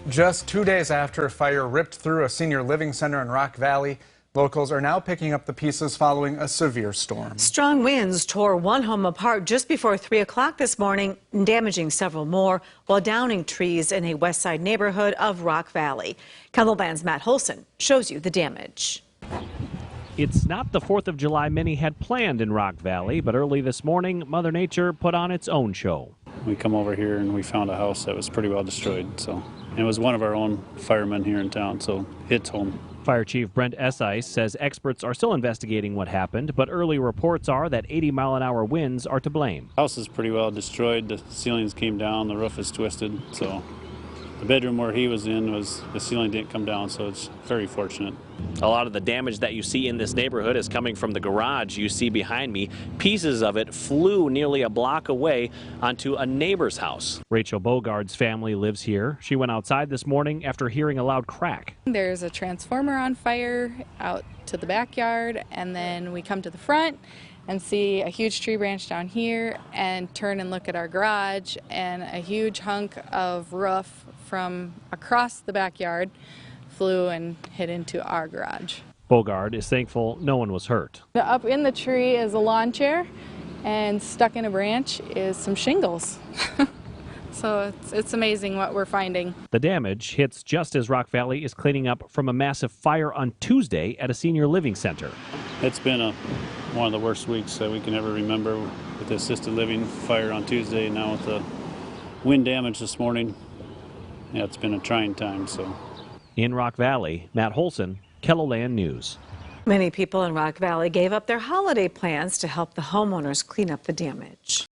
Just 2 days after a fire ripped through a senior living center in Rock Valley, locals are now picking up the pieces following a severe storm. Strong winds tore one home apart just before 3 o'clock this morning, damaging several more while downing trees in a west side neighborhood of Rock Valley. KELOLAND's Matt Holson shows you the damage. It's not the 4th of July many had planned in Rock Valley, but early this morning, Mother Nature put on its own show. We come over here and we found a house that was pretty well destroyed. And it was one of our own firemen here in town, so it's home. Fire Chief Brent Esice says experts are still investigating what happened, but early reports are that 80-mile-an-hour winds are to blame. The house is pretty well destroyed. The ceilings came down, the roof is twisted, so the bedroom where he was in, the ceiling didn't come down, so it's very fortunate. A lot of the damage that you see in this neighborhood is coming from the garage you see behind me. Pieces of it flew nearly a block away onto a neighbor's house. Rachel Bogard's family lives here. She went outside this morning after hearing a loud crack. There's a transformer on fire out to the backyard, and then we come to the front and see a huge tree branch down here and turn and look at our garage, and a huge hunk of roof from across the backyard flew and hit into our garage. Bogard is thankful no one was hurt. Up in the tree is a lawn chair, and stuck in a branch is some shingles. So it's amazing what we're finding. The damage hits just as Rock Valley is cleaning up from a massive fire on Tuesday at a senior living center. It's been one of the worst weeks that we can ever remember, with the assisted living fire on Tuesday, now with the wind damage this morning. Yeah, it's been a trying time. In Rock Valley, Matt Holson, KELOLAND News. Many people in Rock Valley gave up their holiday plans to help the homeowners clean up the damage.